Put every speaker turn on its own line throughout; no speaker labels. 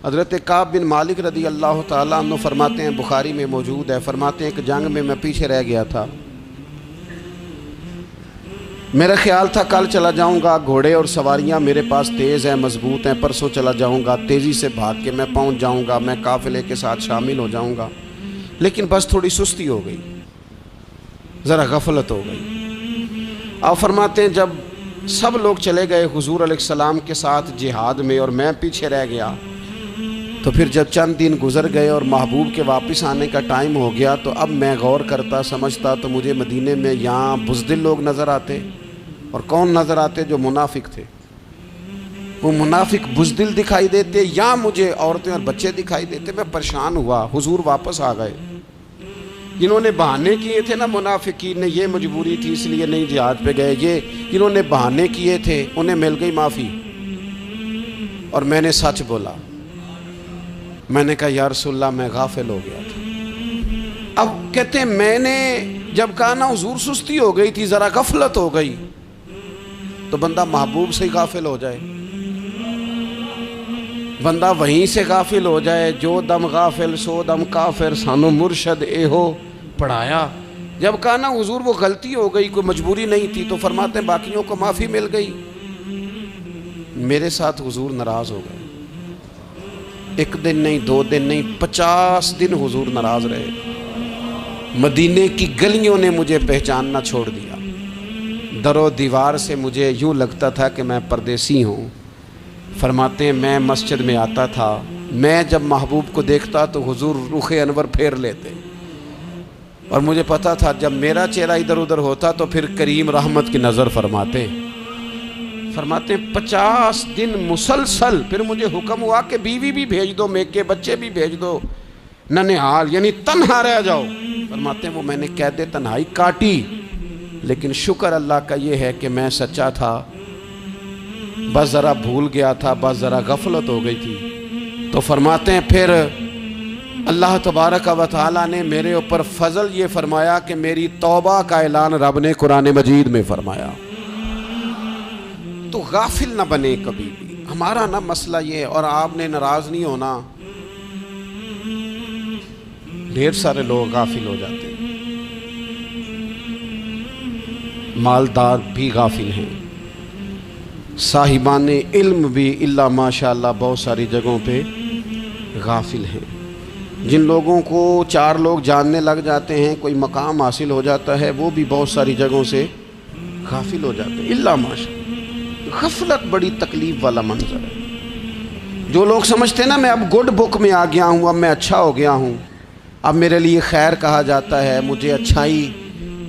حضرت کعب بن مالک رضی اللہ تعالیٰ عنہ فرماتے ہیں، بخاری میں موجود ہے، فرماتے ہیں کہ جنگ میں پیچھے رہ گیا تھا۔ میرا خیال تھا کل چلا جاؤں گا، گھوڑے اور سواریاں میرے پاس تیز ہیں، مضبوط ہیں، پرسوں چلا جاؤں گا، تیزی سے بھاگ کے میں پہنچ جاؤں گا، میں قافلے کے ساتھ شامل ہو جاؤں گا، لیکن بس تھوڑی سستی ہو گئی، ذرا غفلت ہو گئی۔ آپ فرماتے ہیں جب سب لوگ چلے گئے حضور علیہ السلام کے ساتھ جہاد میں اور میں پیچھے رہ گیا، تو پھر جب چند دن گزر گئے اور محبوب کے واپس آنے کا ٹائم ہو گیا، تو اب میں غور کرتا سمجھتا تو مجھے مدینے میں یہاں بزدل لوگ نظر آتے، اور کون نظر آتے؟ جو منافق تھے، وہ منافق بزدل دکھائی دیتے، یا مجھے عورتیں اور بچے دکھائی دیتے۔ میں پریشان ہوا، حضور واپس آ گئے۔ جنہوں نے بہانے کیے تھے نا منافقین نے، یہ مجبوری تھی اس لیے نہیں جہاد پہ گئے، یہ جنہوں نے بہانے کیے تھے انہیں مل گئی معافی، اور میں نے سچ بولا۔ میں نے کہا یا رسول اللہ میں غافل ہو گیا تھا۔ اب کہتے ہیں میں نے جب کہا نا حضور سستی ہو گئی تھی، ذرا غفلت ہو گئی، تو بندہ محبوب سے ہی غافل ہو جائے، بندہ وہیں سے غافل ہو جائے۔ جو دم غافل سو دم کافر، سانو مرشد اے ہو پڑھایا۔ جب کہا نا حضور وہ غلطی ہو گئی، کوئی مجبوری نہیں تھی، تو فرماتے ہیں باقیوں کو معافی مل گئی، میرے ساتھ حضور ناراض ہو گئے۔ ایک دن نہیں، 2 دن نہیں، 50 دن حضور ناراض رہے۔ مدینے کی گلیوں نے مجھے پہچاننا چھوڑ دیا، در و دیوار سے مجھے یوں لگتا تھا کہ میں پردیسی ہوں۔ فرماتے ہیں میں مسجد میں آتا تھا، میں جب محبوب کو دیکھتا تو حضور رخ انور پھیر لیتے، اور مجھے پتا تھا جب میرا چہرہ ادھر ادھر ہوتا تو پھر کریم رحمت کی نظر فرماتے ہیں 50 دن مسلسل۔ پھر مجھے حکم ہوا کہ بیوی بھی بھیج دو، میکے بچے بھی بھیج دو، ننہال یعنی تنہا رہ جاؤ۔ فرماتے ہیں وہ میں نے قید تنہائی کاٹی، لیکن شکر اللہ کا یہ ہے کہ میں سچا تھا، بس ذرا بھول گیا تھا، بس ذرا غفلت ہو گئی تھی۔ تو فرماتے ہیں پھر اللہ تبارک و تعالیٰ نے میرے اوپر فضل یہ فرمایا کہ میری توبہ کا اعلان رب نے قرآن مجید میں فرمایا۔ تو غافل نہ بنے کبھی بھی، ہمارا نا مسئلہ یہ ہے، اور آپ نے ناراض نہیں ہونا۔ ڈھیر سارے لوگ غافل ہو جاتے ہیں، مالدار بھی غافل ہیں، صاحبان علم بھی الا ماشاء اللہ بہت ساری جگہوں پہ غافل ہیں۔ جن لوگوں کو 4 لوگ جاننے لگ جاتے ہیں، کوئی مقام حاصل ہو جاتا ہے، وہ بھی بہت ساری جگہوں سے غافل ہو جاتے ہیں الا ماشاء اللہ۔ غفلت بڑی تکلیف والا منظر ہے۔ جو لوگ سمجھتے ہیں نا میں اب گڈ بک میں آ گیا ہوں، اب میں اچھا ہو گیا ہوں، اب میرے لیے خیر کہا جاتا ہے، مجھے اچھائی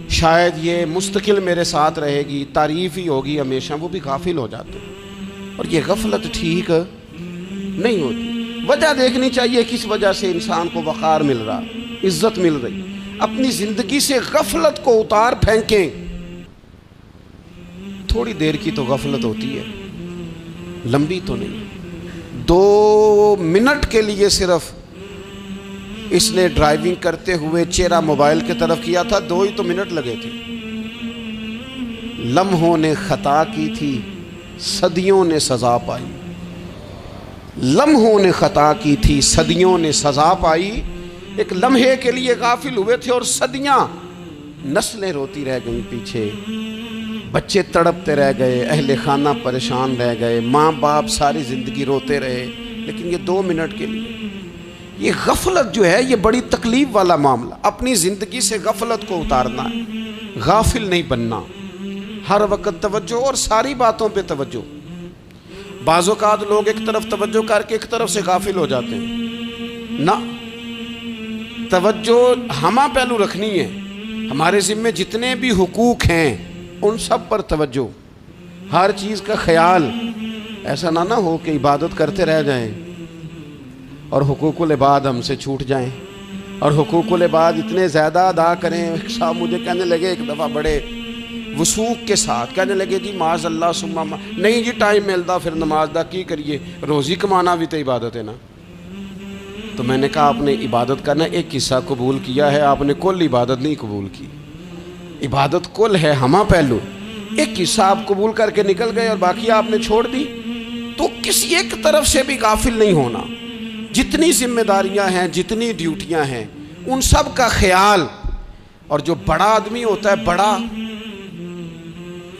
شاید یہ مستقل میرے ساتھ رہے گی، تعریف ہی ہوگی ہمیشہ، وہ بھی غافل ہو جاتے ہیں۔ اور یہ غفلت ٹھیک نہیں ہوتی۔ وجہ دیکھنی چاہیے کس وجہ سے انسان کو وقار مل رہا، عزت مل رہی۔ اپنی زندگی سے غفلت کو اتار پھینکیں۔ تھوڑی دیر کی تو غفلت ہوتی ہے، لمبی تو نہیں۔ 2 منٹ کے لیے صرف اس نے ڈرائیونگ کرتے ہوئے چہرہ موبائل کی طرف کیا تھا، 2 ہی تو منٹ لگے تھے۔ لمحوں نے خطا کی تھی، صدیوں نے سزا پائی۔ لمحوں نے خطا کی تھی، صدیوں نے سزا پائی۔ ایک لمحے کے لیے غافل ہوئے تھے اور صدیاں، نسلیں روتی رہ گئیں پیچھے، بچے تڑپتے رہ گئے، اہل خانہ پریشان رہ گئے، ماں باپ ساری زندگی روتے رہے، لیکن یہ 2 منٹ کے لیے۔ یہ غفلت جو ہے یہ بڑی تکلیف والا معاملہ۔ اپنی زندگی سے غفلت کو اتارنا ہے، غافل نہیں بننا، ہر وقت توجہ اور ساری باتوں پہ توجہ۔ بعض اوقات لوگ ایک طرف توجہ کر کے ایک طرف سے غافل ہو جاتے ہیں، نہ، توجہ ہمہ پہلو رکھنی ہے۔ ہمارے ذمہ جتنے بھی حقوق ہیں ان سب پر توجہ، ہر چیز کا خیال، ایسا نہ ہو کہ عبادت کرتے رہ جائیں اور حقوق العباد ہم سے چھوٹ جائیں، اور حقوق العباد اتنے زیادہ ادا کریں۔ صاحب مجھے کہنے لگے ایک دفعہ بڑے وثوق کے ساتھ، کہنے لگے جی معاذ اللہ ثم نہیں جی ٹائم ملتا پھر نماز دا کی کریے، روزی کمانا بھی تو عبادت ہے نا۔ تو میں نے کہا آپ نے عبادت کرنا ایک حصہ قبول کیا ہے، آپ نے کل عبادت نہیں قبول کی۔ عبادت کل ہے، ہمہ پہلو، ایک حصہ آپ قبول کر کے نکل گئے اور باقی آپ نے چھوڑ دی۔ تو کسی ایک طرف سے بھی غافل نہیں ہونا۔ جتنی ذمہ داریاں ہیں، جتنی ڈیوٹیاں ہیں، ان سب کا خیال. اور جو بڑا آدمی ہوتا ہے، بڑا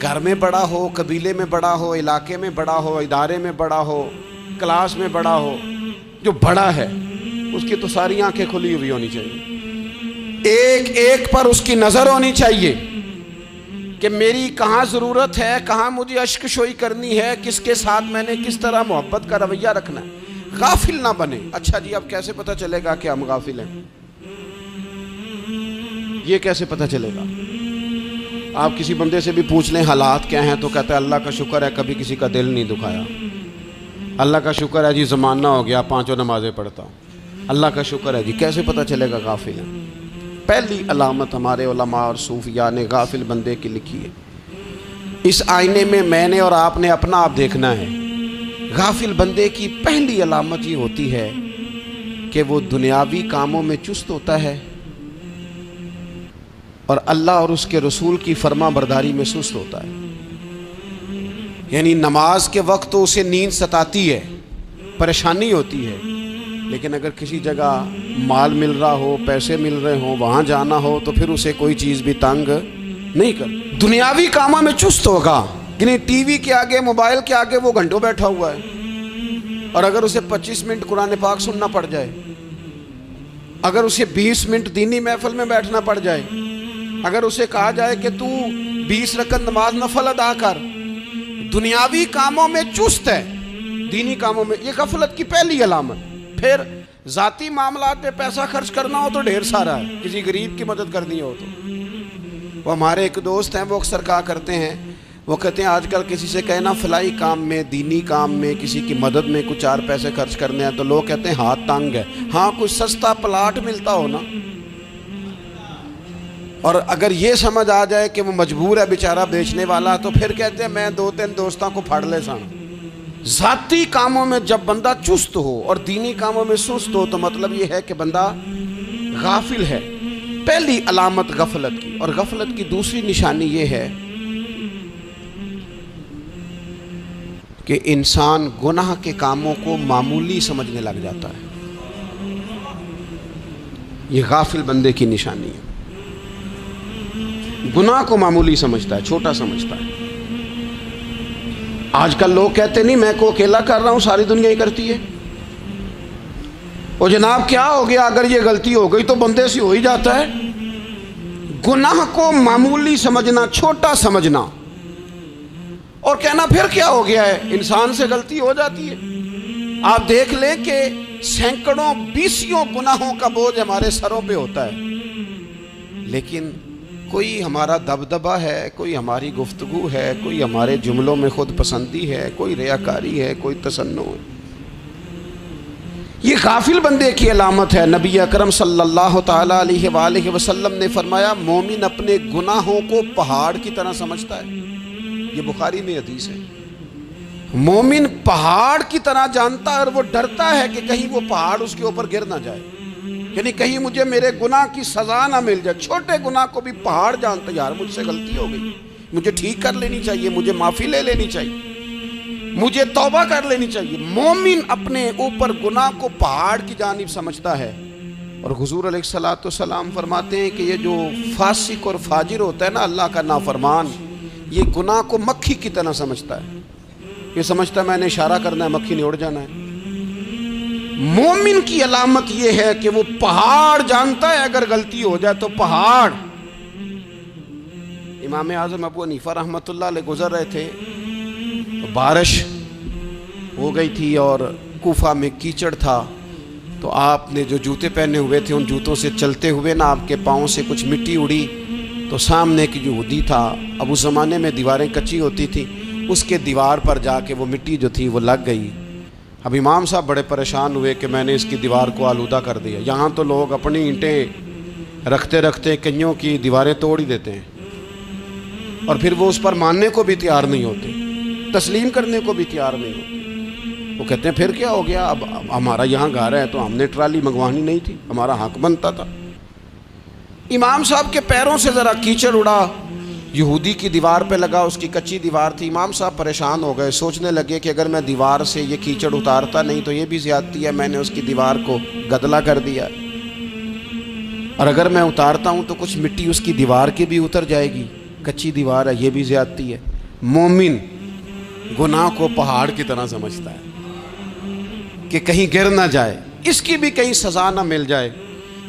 گھر میں بڑا ہو، قبیلے میں بڑا ہو، علاقے میں بڑا ہو، ادارے میں بڑا ہو، کلاس میں بڑا ہو، جو بڑا ہے اس کی تو ساری آنکھیں کھلی ہوئی ہونی چاہیے. ایک ایک پر اس کی نظر ہونی چاہیے کہ میری کہاں ضرورت ہے، کہاں مجھے اشک شوئی کرنی ہے، کس کے ساتھ میں نے کس طرح محبت کا رویہ رکھنا ہے. غافل نہ بنے. اچھا جی، اب کیسے پتہ چلے گا کہ ہم غافل ہیں؟ یہ کیسے پتہ چلے گا؟ آپ کسی بندے سے بھی پوچھ لیں حالات کیا ہیں تو کہتا ہے اللہ کا شکر ہے کبھی کسی کا دل نہیں دکھایا، اللہ کا شکر ہے جی زمانہ ہو گیا 5 نمازیں پڑھتا ہوں، اللہ کا شکر ہے جی. کیسے پتہ چلے گا غافل ہے؟ پہلی علامت ہمارے علماء اور صوفیاء نے غافل بندے کی لکھی ہے. اس آئینے میں نے اور آپ نے اپنا آپ دیکھنا ہے. غافل بندے کی پہلی علامت یہ ہوتی ہے کہ وہ دنیاوی کاموں میں چست ہوتا ہے اور اللہ اور اس کے رسول کی فرما برداری میں سست ہوتا ہے. یعنی نماز کے وقت تو اسے نیند ستاتی ہے، پریشانی ہوتی ہے، لیکن اگر کسی جگہ مال مل رہا ہو، پیسے مل رہے ہوں، وہاں جانا ہو تو پھر اسے کوئی چیز بھی تنگ نہیں کر. دنیاوی کاموں میں چست ہوگا، یعنی ٹی وی کے آگے، موبائل کے آگے وہ گھنٹوں بیٹھا ہوا ہے. اور اگر اسے 25 منٹ قرآن پاک سننا پڑ جائے، اگر اسے 20 منٹ دینی محفل میں بیٹھنا پڑ جائے، اگر اسے کہا جائے کہ تو 20 رکعت نماز نفل ادا کر، دنیاوی کاموں میں چست ہے، دینی کاموں میں، یہ غفلت کی پہلی علامت. پھر ذاتی معاملات پہ پیسہ خرچ کرنا ہو تو ڈھیر سارا ہے، کسی غریب کی مدد کرنی ہو تو. وہ ہمارے ایک دوست ہیں، وہ اکثر کہا کرتے ہیں، وہ کہتے ہیں آج کل کسی سے کہنا فلائی کام میں، دینی کام میں، کسی کی مدد میں کچھ 4 پیسے خرچ کرنے ہیں تو لوگ کہتے ہیں ہاتھ تنگ ہے. ہاں کچھ سستا پلاٹ ملتا ہو نا، اور اگر یہ سمجھ آ جائے کہ وہ مجبور ہے بیچارہ بیچنے والا، تو پھر کہتے ہیں میں 2-3 دوستوں کو پھاڑ لے سان. ذاتی کاموں میں جب بندہ چست ہو اور دینی کاموں میں سست ہو تو مطلب یہ ہے کہ بندہ غافل ہے. پہلی علامت غفلت کی. اور غفلت کی دوسری نشانی یہ ہے کہ انسان گناہ کے کاموں کو معمولی سمجھنے لگ جاتا ہے. یہ غافل بندے کی نشانی ہے. گناہ کو معمولی سمجھتا ہے، چھوٹا سمجھتا ہے. آج کل لوگ کہتے نہیں میں کو اکیلا کر رہا ہوں، ساری دنیا ہی کرتی ہے. اور جناب کیا ہو گیا، اگر یہ غلطی ہو گئی تو بندے سے ہو ہی جاتا ہے. گناہ کو معمولی سمجھنا، چھوٹا سمجھنا اور کہنا پھر کیا ہو گیا ہے، انسان سے غلطی ہو جاتی ہے. آپ دیکھ لیں کہ سینکڑوں بیسیوں گناہوں کا بوجھ ہمارے سروں پہ ہوتا ہے، لیکن کوئی ہمارا دبدبہ ہے، کوئی ہماری گفتگو ہے، کوئی ہمارے جملوں میں خود پسندی ہے، کوئی ریاکاری ہے، کوئی تصنع ہے. یہ غافل بندے کی علامت ہے. نبی اکرم صلی اللہ تعالی علیہ وآلہ وسلم نے فرمایا مومن اپنے گناہوں کو پہاڑ کی طرح سمجھتا ہے. یہ بخاری میں حدیث ہے. مومن پہاڑ کی طرح جانتا ہے اور وہ ڈرتا ہے کہ کہیں وہ پہاڑ اس کے اوپر گر نہ جائے، یعنی کہیں مجھے میرے گناہ کی سزا نہ مل جائے. چھوٹے گناہ کو بھی پہاڑ جانتا ہے، یار مجھ سے غلطی ہو گئی، مجھے ٹھیک کر لینی چاہیے، مجھے معافی لے لینی چاہیے، مجھے توبہ کر لینی چاہیے. مومن اپنے اوپر گناہ کو پہاڑ کی جانب سمجھتا ہے. اور حضور علیہ الصلوۃ والسلام فرماتے ہیں کہ یہ جو فاسق اور فاجر ہوتا ہے نا، اللہ کا نافرمان، یہ گناہ کو مکھی کی طرح سمجھتا ہے. یہ سمجھتا ہے میں نے اشارہ کرنا ہے، مکھی نے اڑ جانا ہے. مومن کی علامت یہ ہے کہ وہ پہاڑ جانتا ہے، اگر غلطی ہو جائے تو پہاڑ. امام اعظم ابو حنیفہ رحمۃ اللہ علیہ گزر رہے تھے تو بارش ہو گئی تھی اور کوفہ میں کیچڑ تھا، تو آپ نے جو جوتے پہنے ہوئے تھے ان جوتوں سے چلتے ہوئے نا آپ کے پاؤں سے کچھ مٹی اڑی، تو سامنے کی جو یہودی تھا، اب اس زمانے میں دیواریں کچی ہوتی تھی، اس کے دیوار پر جا کے وہ مٹی جو تھی وہ لگ گئی. اب امام صاحب بڑے پریشان ہوئے کہ میں نے اس کی دیوار کو آلودہ کر دیا. یہاں تو لوگ اپنی اینٹیں رکھتے رکھتے کئیوں کی دیواریں توڑ ہی دیتے ہیں، اور پھر وہ اس پر ماننے کو بھی تیار نہیں ہوتے، تسلیم کرنے کو بھی تیار نہیں ہوتے. وہ کہتے ہیں پھر کیا ہو گیا، اب ہمارا یہاں گھر ہے تو ہم نے ٹرالی منگوانی نہیں تھی، ہمارا حق بنتا تھا. امام صاحب کے پیروں سے ذرا کیچڑ اڑا یہودی کی دیوار پہ لگا، اس کی کچی دیوار تھی. امام صاحب پریشان ہو گئے، سوچنے لگے کہ اگر میں دیوار سے یہ کیچڑ اتارتا نہیں تو یہ بھی زیادتی ہے، میں نے اس کی دیوار کو گدلا کر دیا، اور اگر میں اتارتا ہوں تو کچھ مٹی اس کی دیوار کی بھی اتر جائے گی، کچی دیوار ہے، یہ بھی زیادتی ہے. مومن گناہ کو پہاڑ کی طرح سمجھتا ہے کہ کہیں گر نہ جائے، اس کی بھی کہیں سزا نہ مل جائے.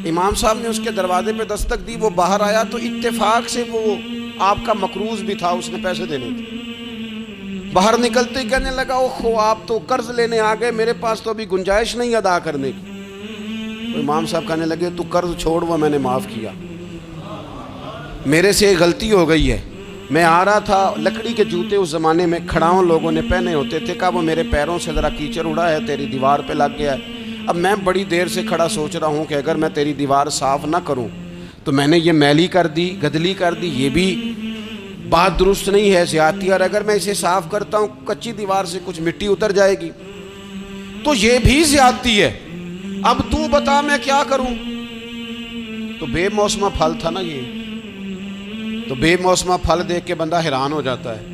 امام صاحب نے اس کے دروازے پہ دستک دی، وہ باہر آیا تو اتفاق سے وہ آپ کا مقروض بھی تھا، اس نے پیسے دینے تھے. باہر نکلتے ہی کہنے لگا اوہ آپ تو قرض لینے آ گئے، میرے پاس تو ابھی گنجائش نہیں ادا کرنے کی. تو امام صاحب کہنے لگے تو قرض چھوڑ، وہ میں نے معاف کیا، میرے سے غلطی ہو گئی ہے. میں آ رہا تھا، لکڑی کے جوتے اس زمانے میں کھڑاؤں لوگوں نے پہنے ہوتے تھے، کہا وہ میرے پیروں سے ذرا کیچڑ اڑا ہے، تیری دیوار پہ لگ گیا ہے. اب میں بڑی دیر سے کھڑا سوچ رہا ہوں کہ اگر میں تیری دیوار صاف نہ کروں تو میں نے یہ میلی کر دی، گدلی کر دی، یہ بھی بات درست نہیں ہے، زیادتی. اور اگر میں اسے صاف کرتا ہوں کچی دیوار سے کچھ مٹی اتر جائے گی تو یہ بھی زیادتی ہے. اب تو بتا میں کیا کروں؟ تو بے موسمہ پھل تھا نا یہ، تو بے موسمہ پھل دیکھ کے بندہ حیران ہو جاتا ہے.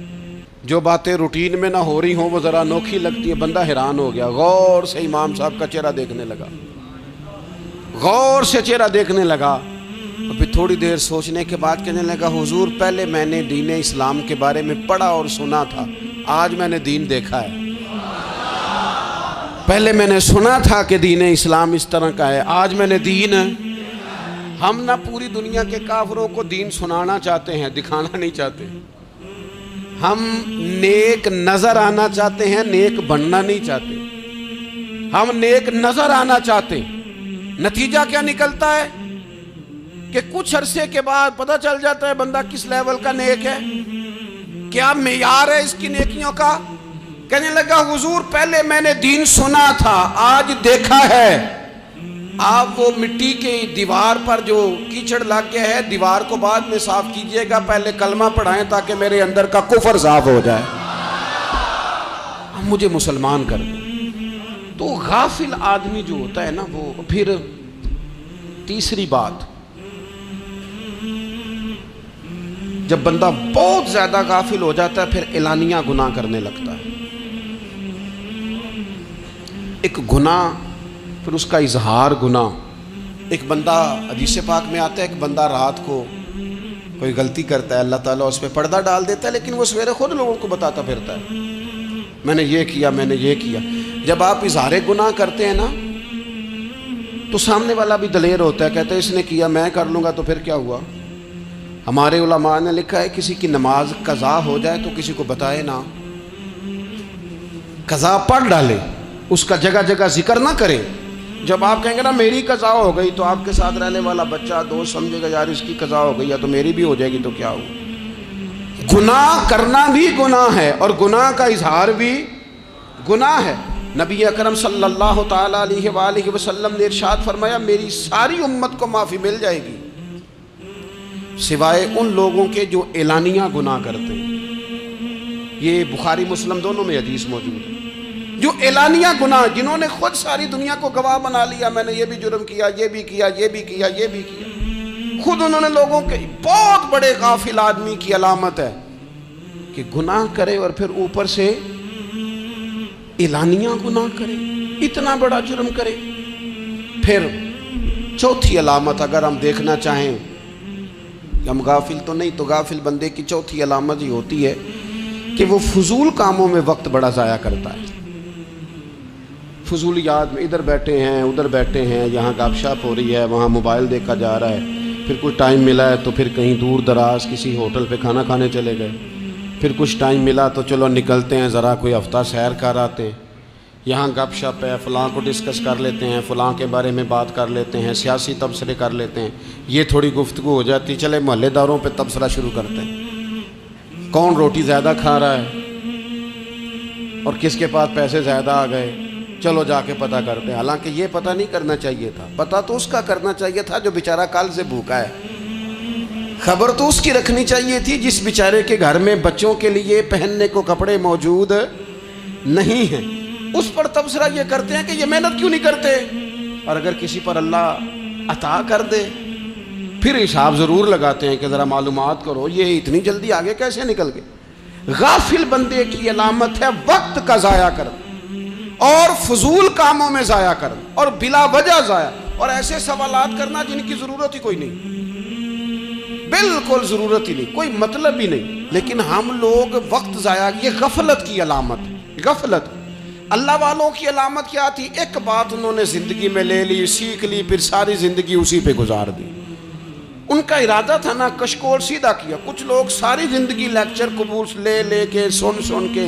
جو باتیں روٹین میں نہ ہو رہی ہوں وہ ذرا انوکھی لگتی ہے، بندہ حیران ہو گیا. غور سے امام صاحب کا چہرہ دیکھنے لگا، غور سے چہرہ دیکھنے لگا، اور پھر تھوڑی دیر سوچنے کے بعد کہنے لگا حضور پہلے میں نے دین اسلام کے بارے میں پڑھا اور سنا تھا، آج میں نے دین دیکھا ہے. پہلے میں نے سنا تھا کہ دین اسلام اس طرح کا ہے، آج میں نے دین. ہم نہ پوری دنیا کے کافروں کو دین سنانا چاہتے ہیں، دکھانا نہیں چاہتے. ہم نیک نظر آنا چاہتے ہیں، نیک بننا نہیں چاہتے. ہم نیک نظر آنا چاہتے ہیں. نتیجہ کیا نکلتا ہے کہ کچھ عرصے کے بعد پتہ چل جاتا ہے بندہ کس لیول کا نیک ہے، کیا معیار ہے اس کی نیکیوں کا. کہنے لگا حضور پہلے میں نے دین سنا تھا، آج دیکھا ہے. آپ وہ مٹی کی دیوار پر جو کیچڑ لگ گیا ہے، دیوار کو بعد میں صاف کیجئے گا، پہلے کلمہ پڑھائیں تاکہ میرے اندر کا کفر صاف ہو جائے، مجھے مسلمان کر دیں. تو غافل آدمی جو ہوتا ہے نا، وہ پھر تیسری بات، جب بندہ بہت زیادہ غافل ہو جاتا ہے پھر اعلانیہ گناہ کرنے لگتا ہے. ایک گناہ، پھر اس کا اظہار گناہ. ایک بندہ، حدیث پاک میں آتا ہے، ایک بندہ رات کو کوئی غلطی کرتا ہے، اللہ تعالیٰ اس پہ پردہ ڈال دیتا ہے، لیکن وہ سویرے خود لوگوں کو بتاتا پھرتا ہے میں نے یہ کیا، میں نے یہ کیا. جب آپ اظہار گناہ کرتے ہیں نا تو سامنے والا بھی دلیر ہوتا ہے، کہتا ہے اس نے کیا میں کر لوں گا تو پھر کیا ہوا. ہمارے علماء نے لکھا ہے کسی کی نماز قضا ہو جائے تو کسی کو بتائے نہ، قضا پڑھ ڈالے، اس کا جگہ جگہ ذکر نہ کرے. جب آپ کہیں گے نا میری قضا ہو گئی تو آپ کے ساتھ رہنے والا بچہ دوست سمجھے گا یار اس کی قضا ہو گئی ہے تو میری بھی ہو جائے گی تو کیا ہو. گناہ کرنا بھی گناہ ہے اور گناہ کا اظہار بھی گناہ ہے. نبی اکرم صلی اللہ تعالیٰ علیہ وآلہ وسلم نے ارشاد فرمایا میری ساری امت کو معافی مل جائے گی سوائے ان لوگوں کے جو اعلانیہ گناہ کرتے ہیں. یہ بخاری مسلم دونوں میں حدیث موجود ہے. جو اعلانیہ گناہ، جنہوں نے خود ساری دنیا کو گواہ بنا لیا، میں نے یہ بھی جرم کیا، یہ بھی کیا، یہ بھی کیا، یہ بھی کیا، خود انہوں نے لوگوں کے، بہت بڑے غافل آدمی کی علامت ہے کہ گناہ کرے اور پھر اوپر سے اعلانیہ گناہ کرے، اتنا بڑا جرم کرے. پھر چوتھی علامت اگر ہم دیکھنا چاہیں، ہم غافل تو نہیں، تو غافل بندے کی چوتھی علامت یہ ہوتی ہے کہ وہ فضول کاموں میں وقت بڑا ضائع کرتا ہے. فضولیات میں ادھر بیٹھے ہیں، ادھر بیٹھے ہیں، یہاں گپ شپ ہو رہی ہے، وہاں موبائل دیکھا جا رہا ہے، پھر کچھ ٹائم ملا ہے تو پھر کہیں دور دراز کسی ہوٹل پہ کھانا کھانے چلے گئے، پھر کچھ ٹائم ملا تو چلو نکلتے ہیں ذرا کوئی ہفتہ سیر کر آتے ہیں، یہاں گپ شپ ہے، فلاں کو ڈسکس کر لیتے ہیں، فلاں کے بارے میں بات کر لیتے ہیں، سیاسی تبصرے کر لیتے ہیں، یہ تھوڑی گفتگو ہو جاتی، چلے محلے داروں پہ تبصرہ شروع کرتے ہیں، کون روٹی زیادہ کھا رہا ہے اور کس کے پاس پیسے زیادہ آ گئے، چلو جا کے پتہ کرتے ہیں. حالانکہ یہ پتہ نہیں کرنا چاہیے تھا، پتہ تو اس کا کرنا چاہیے تھا جو بیچارہ کل سے بھوکا ہے. خبر تو اس کی رکھنی چاہیے تھی جس بیچارے کے گھر میں بچوں کے لیے پہننے کو کپڑے موجود نہیں ہیں. اس پر تبصرہ یہ کرتے ہیں کہ یہ محنت کیوں نہیں کرتے، اور اگر کسی پر اللہ عطا کر دے پھر حساب ضرور لگاتے ہیں کہ ذرا معلومات کرو یہ اتنی جلدی آگے کیسے نکل گئے۔ غافل بندے کی علامت ہے وقت کا ضائع کرنا اور فضول کاموں میں ضائع کرنا اور بلا وجہ ضائع، اور ایسے سوالات کرنا جن کی ضرورت ہی کوئی نہیں، بالکل ضرورت ہی نہیں، کوئی مطلب ہی نہیں، لیکن ہم لوگ وقت ضائع، یہ غفلت کی علامت ہے۔ غفلت اللہ والوں کی علامت کیا تھی؟ ایک بات انہوں نے زندگی میں لے لی، سیکھ لی، پھر ساری زندگی اسی پہ گزار دی۔ ان کا ارادہ تھا نا کشکول سیدھا کیا۔ کچھ لوگ ساری زندگی لیکچر قبول لے کے سن کے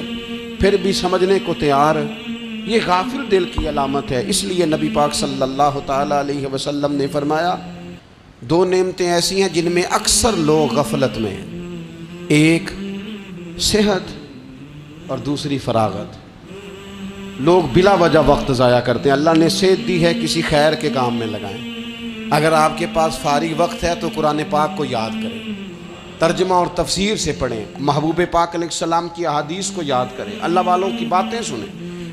پھر بھی سمجھنے کو تیار، یہ غافل دل کی علامت ہے۔ اس لیے نبی پاک صلی اللہ تعالی علیہ وسلم نے فرمایا دو نعمتیں ایسی ہیں جن میں اکثر لوگ غفلت میں ہیں، ایک صحت اور دوسری فراغت۔ لوگ بلا وجہ وقت ضائع کرتے ہیں۔ اللہ نے صحت دی ہے، کسی خیر کے کام میں لگائیں۔ اگر آپ کے پاس فارغ وقت ہے تو قرآن پاک کو یاد کریں، ترجمہ اور تفسیر سے پڑھیں، محبوب پاک علیہ السلام کی احادیث کو یاد کریں، اللہ والوں کی باتیں سنیں۔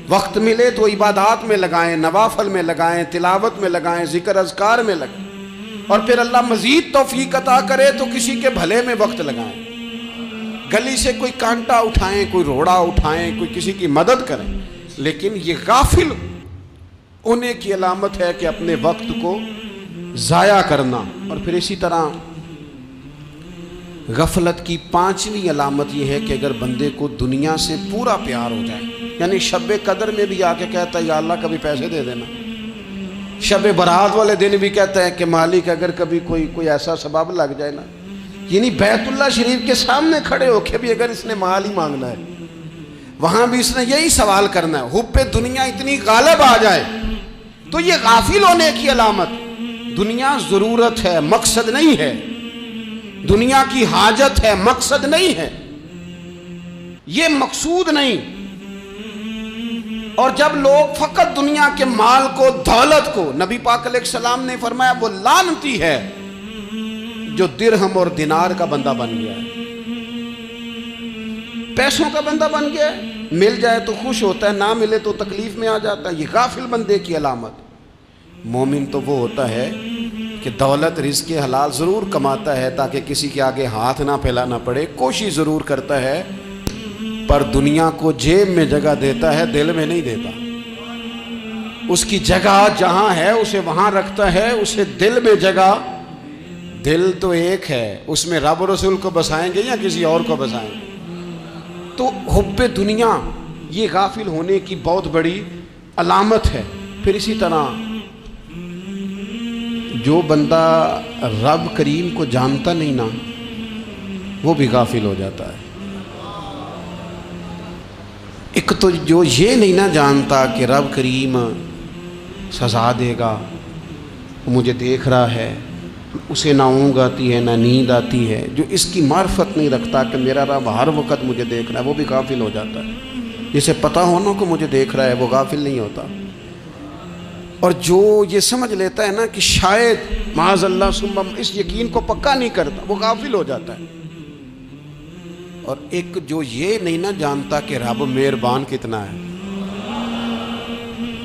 وقت ملے تو عبادات میں لگائیں، نوافل میں لگائیں، تلاوت میں لگائیں، ذکر اذکار میں لگائیں، اور پھر اللہ مزید توفیق عطا کرے تو کسی کے بھلے میں وقت لگائیں۔ گلی سے کوئی کانٹا اٹھائیں، کوئی روڑا اٹھائیں، کوئی کسی کی مدد کریں، لیکن یہ غافل ہونے کی علامت ہے کہ اپنے وقت کو ضائع کرنا۔ اور پھر اسی طرح غفلت کی پانچویں علامت یہ ہے کہ اگر بندے کو دنیا سے پورا پیار ہو جائے، یعنی شب قدر میں بھی آ کے کہتا ہے یا اللہ کبھی پیسے دے دینا، شب برات والے دن بھی کہتا ہے کہ مالک اگر کبھی کوئی ایسا سبب لگ جائے نا، یعنی بیت اللہ شریف کے سامنے کھڑے ہو کے بھی اگر اس نے مال ہی مانگنا ہے وہاں بھی اس نے یہی سوال کرنا ہے، حب دنیا اتنی غالب آ جائے، تو یہ غافل ہونے کی علامت۔ دنیا ضرورت ہے، مقصد نہیں ہے، دنیا کی حاجت ہے، مقصد نہیں ہے، یہ مقصود نہیں۔ اور جب لوگ فقط دنیا کے مال کو، دولت کو، نبی پاک علیہ السلام نے فرمایا وہ لعنتی ہے جو درہم اور دینار کا بندہ بن گیا ہے، پیسوں کا بندہ بن گیا ہے، مل جائے تو خوش ہوتا ہے، نہ ملے تو تکلیف میں آ جاتا ہے۔ یہ غافل بندے کی علامت۔ مومن تو وہ ہوتا ہے کہ دولت رزق حلال ضرور کماتا ہے تاکہ کسی کے آگے ہاتھ نہ پھیلانا پڑے، کوشش ضرور کرتا ہے، پر دنیا کو جیب میں جگہ دیتا ہے، دل میں نہیں دیتا۔ اس کی جگہ جہاں ہے اسے وہاں رکھتا ہے، اسے دل میں جگہ، دل تو ایک ہے، اس میں رب رسول کو بسائیں گے یا کسی اور کو بسائیں گے؟ تو حب دنیا یہ غافل ہونے کی بہت بڑی علامت ہے۔ پھر اسی طرح جو بندہ رب کریم کو جانتا نہیں نا وہ بھی غافل ہو جاتا ہے۔ ایک تو جو یہ نہیں نہ جانتا کہ رب کریم سزا دے گا، مجھے دیکھ رہا ہے، اسے نہ اونگ آتی ہے نہ نیند آتی ہے، جو اس کی معرفت نہیں رکھتا کہ میرا رب ہر وقت مجھے دیکھ رہا ہے، وہ بھی غافل ہو جاتا ہے۔ جسے پتہ ہونا کہ مجھے دیکھ رہا ہے وہ غافل نہیں ہوتا۔ اور جو یہ سمجھ لیتا ہے نا کہ شاید معاذ اللہ ثم، اس یقین کو پکا نہیں کرتا، وہ غافل ہو جاتا ہے۔ اور ایک جو یہ نہیں نہ جانتا کہ رب مہربان کتنا ہے،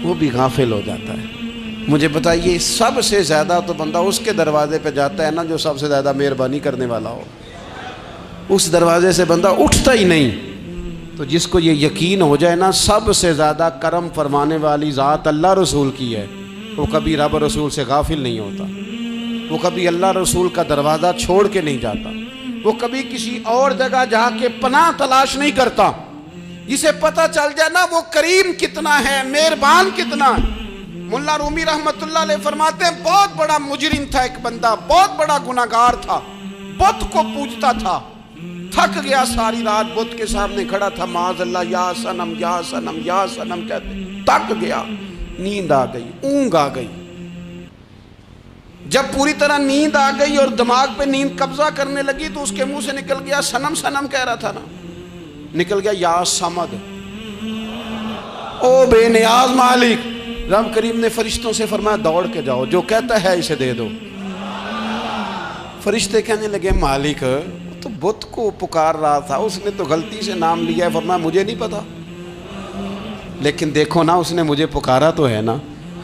وہ بھی غافل ہو جاتا ہے۔ مجھے بتائیے سب سے زیادہ تو بندہ اس کے دروازے پہ جاتا ہے نا جو سب سے زیادہ مہربانی کرنے والا ہو، اس دروازے سے بندہ اٹھتا ہی نہیں۔ تو جس کو یہ یقین ہو جائے نا سب سے زیادہ کرم فرمانے والی ذات اللہ رسول کی ہے، وہ کبھی رب رسول سے غافل نہیں ہوتا، وہ کبھی اللہ رسول کا دروازہ چھوڑ کے نہیں جاتا، وہ کبھی کسی اور جگہ جا کے پناہ تلاش نہیں کرتا۔ جسے پتہ چل جائے نا وہ کریم کتنا ہے، مہربان کتنا ہے۔ ملا رومی رحمت اللہ علیہ فرماتے ہیں بہت بڑا مجرم تھا ایک بندہ، بہت بڑا گناہگار تھا، بت کو پوجتا تھا، تھک گیا، ساری رات بت کے سامنے کھڑا تھا، معاذ اللہ یا صنم یا صنم یا صنم کہتے، تھک گیا، نیند آ گئی، اونگ آ گئی۔ جب پوری طرح نیند آ گئی اور دماغ پہ نیند قبضہ کرنے لگی تو اس کے منہ سے نکل گیا، صنم صنم کہہ رہا تھا نا، نکل گیا یا صمد، او بے نیاز مالک۔ رب کریم نے فرشتوں سے فرمایا دوڑ کے جاؤ، جو کہتا ہے اسے دے دو۔ فرشتے کہنے لگے مالک تو بت کو پکار رہا تھا، اس نے تو غلطی سے نام لیا ہے۔ فرمایا مجھے نہیں پتا، لیکن دیکھو نا اس نے مجھے پکارا تو ہے نا،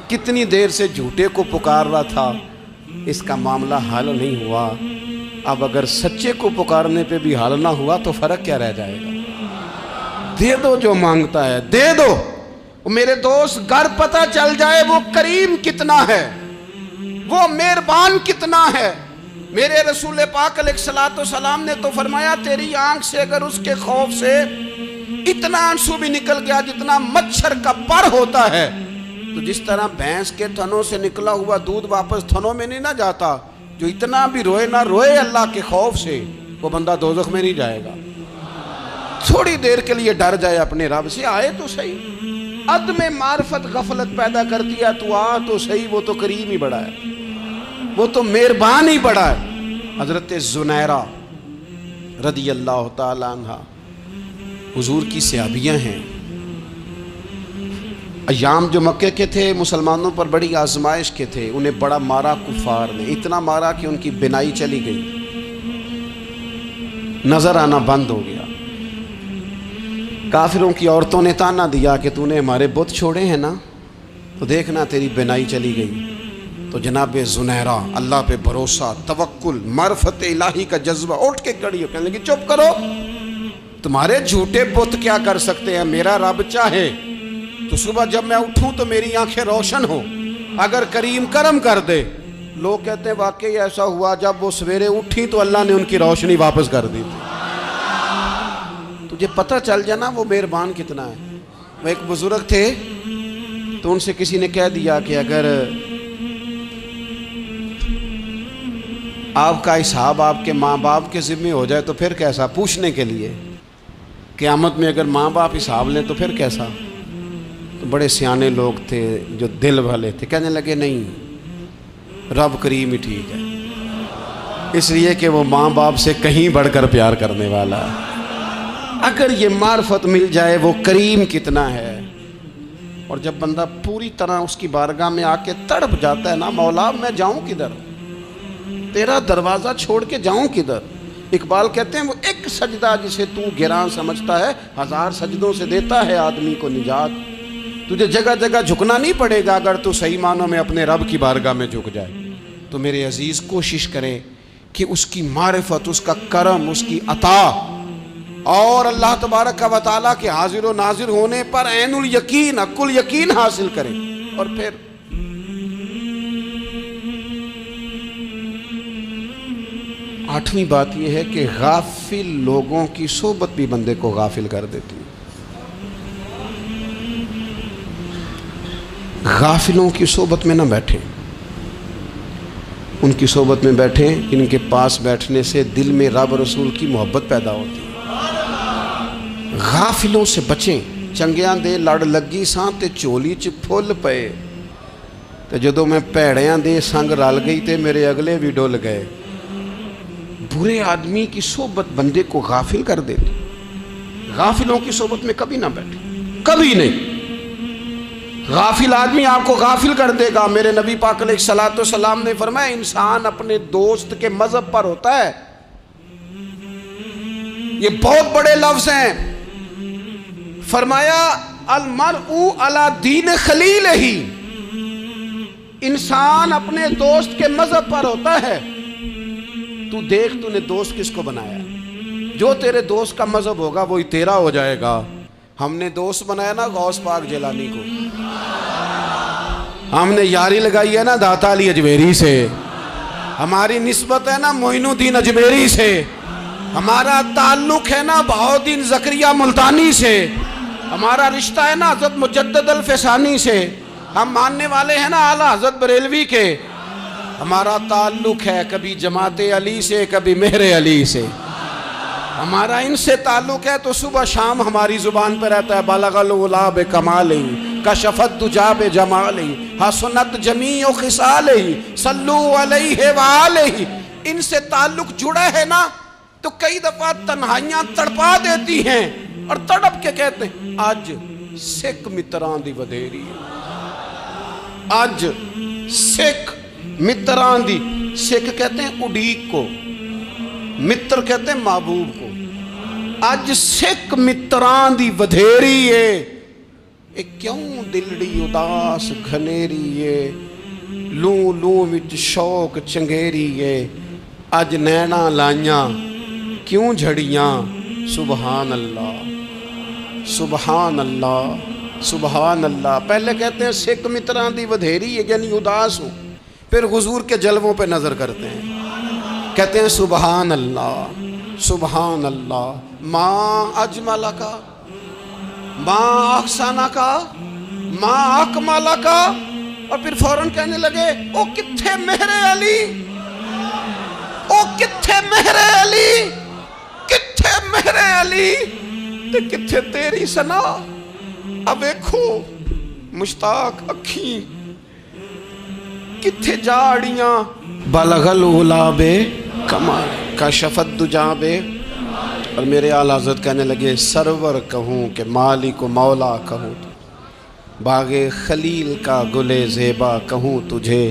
کتنی دیر سے جھوٹے کو پکار رہا تھا، اس کا معاملہ حل نہیں ہوا، اب اگر سچے کو پکارنے پہ بھی حل نہ ہوا تو فرق کیا رہ جائے گا؟ دے دو جو مانگتا ہے، دے دو۔ میرے دوست، گھر پتہ چل جائے وہ کریم کتنا ہے، وہ مہربان کتنا ہے۔ میرے رسول پاک علیہ الصلوۃ والسلام نے تو فرمایا تیری آنکھ سے اگر اس کے خوف سے اتنا آنسو بھی نکل گیا جتنا مچھر کا پر ہوتا ہے، تو جس طرح بھینس کے تھنوں سے نکلا ہوا دودھ واپس تھنوں میں نہیں نہ جاتا، جو اتنا بھی روئے نہ روئے اللہ کے خوف سے، وہ بندہ دوزخ میں نہیں جائے گا۔ تھوڑی دیر کے لیے ڈر جائے اپنے رب سے، آئے تو صحیح۔ عدم معرفت غفلت پیدا کر دیا، تو آ تو صحیح، وہ تو کریم ہی بڑا ہے، وہ تو مہربان ہی بڑا ہے۔ حضرت زنیرہ رضی اللہ تعالی عنہ حضور کی صحابیہ ہیں۔ ایام جو مکے کے تھے مسلمانوں پر بڑی آزمائش کے تھے، انہیں بڑا مارا کفار نے، اتنا مارا کہ ان کی بینائی چلی گئی، نظر آنا بند ہو گیا۔ کافروں کی عورتوں نے تانا دیا کہ تو نے ہمارے بت چھوڑے ہیں نا، تو دیکھنا تیری بینائی چلی گئی۔ تو جناب زنیرہ اللہ پہ بھروسہ، توکل، معرفت الہی کا جذبہ، اٹھ کے کھڑی ہو کہنے لگی چپ کرو، تمہارے جھوٹے بت کیا کر سکتے ہیں، میرا رب چاہے تو صبح جب میں اٹھوں تو میری آنکھیں روشن ہو، اگر کریم کرم کر دے۔ لوگ کہتے ہیں واقعی ایسا ہوا، جب وہ سویرے اٹھی تو اللہ نے ان کی روشنی واپس کر دی تھی۔ تجھے پتہ چل جانا وہ مہربان کتنا ہے۔ وہ ایک بزرگ تھے تو ان سے کسی نے کہہ دیا کہ اگر آپ کا حساب آپ کے ماں باپ کے ذمہ ہو جائے تو پھر کیسا، پوچھنے کے لیے قیامت میں اگر ماں باپ حساب لیں تو پھر کیسا۔ تو بڑے سیانے لوگ تھے جو دل والے تھے، کہنے لگے نہیں، رب کریم ہی ٹھیک ہے، اس لیے کہ وہ ماں باپ سے کہیں بڑھ کر پیار کرنے والا ہے۔ اگر یہ معرفت مل جائے وہ کریم کتنا ہے، اور جب بندہ پوری طرح اس کی بارگاہ میں آ کے تڑپ جاتا ہے نا، مولا میں جاؤں کدھر، تیرا دروازہ چھوڑ کے جاؤں کدھر۔ اقبال کہتے ہیں وہ ایک سجدہ جسے تو گراں سمجھتا ہے، 1000 سجدوں سے دیتا ہے آدمی کو نجات۔ تجھے جگہ جگہ جھکنا نہیں پڑے گا اگر تو صحیح معنوں میں اپنے رب کی بارگاہ میں جھک جائے۔ تو میرے عزیز کوشش کریں کہ اس کی معرفت، اس کا کرم، اس کی عطا اور اللہ تبارک و تعالیٰ کے حاضر و ناظر ہونے پر عین الیقین، حق الیقین حاصل کریں۔ اور پھر آٹھویں بات یہ ہے کہ غافل لوگوں کی صحبت بھی بندے کو غافل کر دیتی ہے۔ غافلوں کی صحبت میں نہ بیٹھیں، ان کی صحبت میں بیٹھیں جن کے پاس بیٹھنے سے دل میں رب رسول کی محبت پیدا ہوتی ہے۔ غافلوں سے بچیں۔ چنگیاں دے لڑ لگی ساں تے چولی چ پھل پئے، تے جدوں میں پیڑیاں دے سنگ رل گئی تے میرے اگلے بھی ڈل گئے۔ برے آدمی کی صحبت بندے کو غافل کر دیتی۔ غافلوں کی صحبت میں کبھی نہ بیٹھے، کبھی نہیں۔ غافل آدمی آپ کو غافل کر دے گا۔ میرے نبی پاک علیہ الصلوۃ والسلام نے فرمایا انسان اپنے دوست کے مذہب پر ہوتا ہے۔ یہ بہت بڑے لفظ ہیں۔ فرمایا المرء علی دین خلیلہ، انسان اپنے دوست کے مذہب پر ہوتا ہے۔ تو دیکھ تو نے دوست کس کو بنایا، جو تیرے دوست کا مذہب ہوگا وہی تیرا ہو جائے گا۔ ہم نے دوست بنایا نا غوث پاک جیلانی کو، ہم نے یاری لگائی ہے نا داتا علی اجمیری سے، ہماری نسبت ہے نا معین الدین اجمیری سے، ہمارا تعلق ہے نا بہاؤالدین زکریا ملتانی سے، ہمارا رشتہ ہے نا حضرت مجدد الفسانی سے، ہم ماننے والے ہیں نا اعلیٰ حضرت بریلوی کے، ہمارا تعلق ہے کبھی جماعت علی سے کبھی مہر علی سے، ہمارا ان سے تعلق ہے تو صبح شام ہماری زبان پہ رہتا ہے بالغ العلا بکمالہ کشفت دجا بجمالہ حسنت جمیع خصالہ صلو علیہ وآلہ۔ ان سے تعلق جڑا ہے نا تو کئی دفعہ تنہائیاں تڑپا دیتی ہیں اور تڑپ کے کہتے ہیں آج سکھ متران دی ودیری، آج سکھ متران دی، سکھ کہتے ہیں اڈیق کو، متر کہتے ہیں محبوب کو، اج سکھ متران دی ودھیری ہے، اے کیوں دلڑی اداس گھنیری ہے، لوں لوں وچ شوق چنگیریے اج نینا لائیاں کیوں جھڑیاں سبحان اللہ سبحان اللہ سبحان اللہ۔ پہلے کہتے ہیں سکھ متران دی ودھیری ہے یعنی اداس ہوں، پھر حضور کے جلووں پہ نظر کرتے ہیں، کہتے ہیں سبحان اللہ سبحان اللہ، ماں اجملہ کا ماں احسانہ کا ماں اکمالہ کا، اور پھر فوراً کہنے لگے او کتھے مہر علی، او کتھے مہر علی، کتھے مہر علی تے کتھے تیری سنا۔ اب دیکھو مشتاق اکھیں کتھے جاڑیاں، بلغ العلا بے کمال کشفت دجا بے، اور میرے اعلیٰ حضرت کہنے لگے سرور کہوں کہ مالک و مولا کہوں، باغ خلیل کا گلے زیبا کہوں تجھے،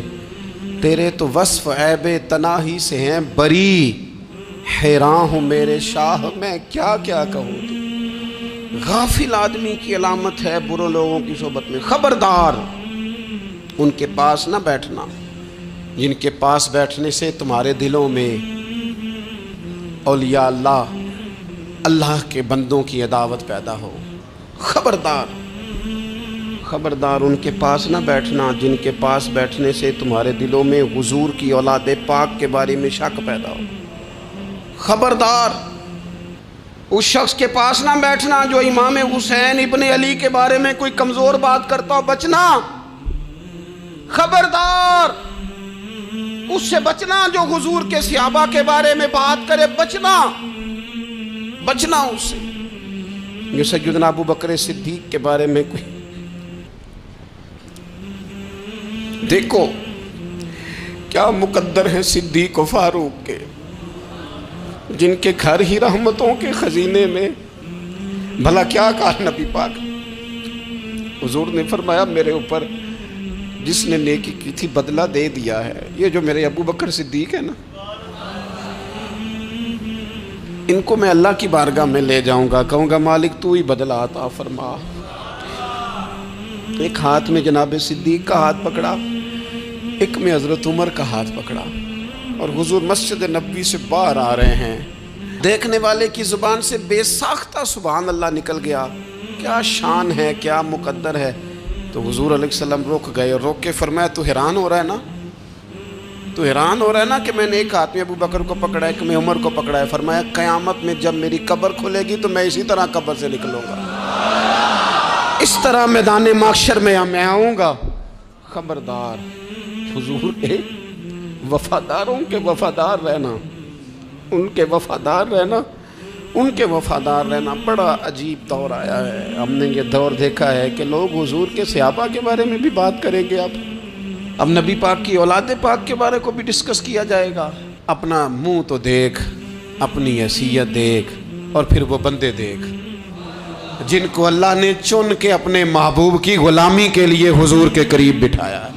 تیرے تو وصف عیب تناہی سے ہیں بری، حیران ہوں میرے شاہ میں کیا کیا کہوں۔ غافل آدمی کی علامت ہے برے لوگوں کی صحبت میں، خبردار ان کے پاس نہ بیٹھنا جن کے پاس بیٹھنے سے تمہارے دلوں میں اولیاء اللہ اللہ کے بندوں کی عداوت پیدا ہو۔ خبردار خبردار ان کے پاس نہ بیٹھنا جن کے پاس بیٹھنے سے تمہارے دلوں میں حضور کی اولاد پاک کے بارے میں شک پیدا ہو۔ خبردار اس شخص کے پاس نہ بیٹھنا جو امام حسین ابن علی کے بارے میں کوئی کمزور بات کرتا ہو، بچنا۔ خبردار اس سے بچنا جو حضور کے صحابہ کے بارے میں بات کرے، بچنا بچنا اس سے۔ جو سیدنا ابو بکر صدیق کے بارے میں کوئی، دیکھو کیا مقدر ہیں صدیق و فاروق کے، جن کے گھر ہی رحمتوں کے خزینے میں۔ بھلا کیا کہا نبی پاک، حضور نے فرمایا میرے اوپر جس نے نیکی کی تھی بدلہ دے دیا ہے۔ یہ جو میرے ابو بکر صدیق ہے نا، ان کو میں اللہ کی بارگاہ میں لے جاؤں گا، کہوں گا مالک تو ہی بدلہ عطا فرما۔ ایک ہاتھ میں جناب صدیق کا ہاتھ پکڑا، ایک میں حضرت عمر کا ہاتھ پکڑا، اور حضور مسجد نبوی سے باہر آ رہے ہیں۔ دیکھنے والے کی زبان سے بے ساختہ سبحان اللہ نکل گیا، کیا شان ہے کیا مقدر ہے۔ تو حضور علیہ السلام رک گئے، اور روک کے فرمایا تو حیران ہو رہا ہے نا، تو حیران ہو رہا ہے نا کہ میں نے ایک ہاتھ میں ابو بکر کو پکڑا ہے، ایک میں عمر کو پکڑا ہے۔ فرمایا قیامت میں جب میری قبر کھلے گی تو میں اسی طرح قبر سے نکلوں گا، اس طرح میدان محشر میں میں آؤں گا۔ خبردار حضور ایک وفاداروں کے وفادار رہنا، ان کے وفادار رہنا، ان کے وفادار رہنا۔ بڑا عجیب دور آیا ہے، ہم نے یہ دور دیکھا ہے کہ لوگ حضور کے صحابہ کے بارے میں بھی بات کریں گے، اب نبی پاک کی اولاد پاک کے بارے کو بھی ڈسکس کیا جائے گا۔ اپنا منہ تو دیکھ، اپنی حیثیت دیکھ، اور پھر وہ بندے دیکھ جن کو اللہ نے چن کے اپنے محبوب کی غلامی کے لیے حضور کے قریب بٹھایا ہے۔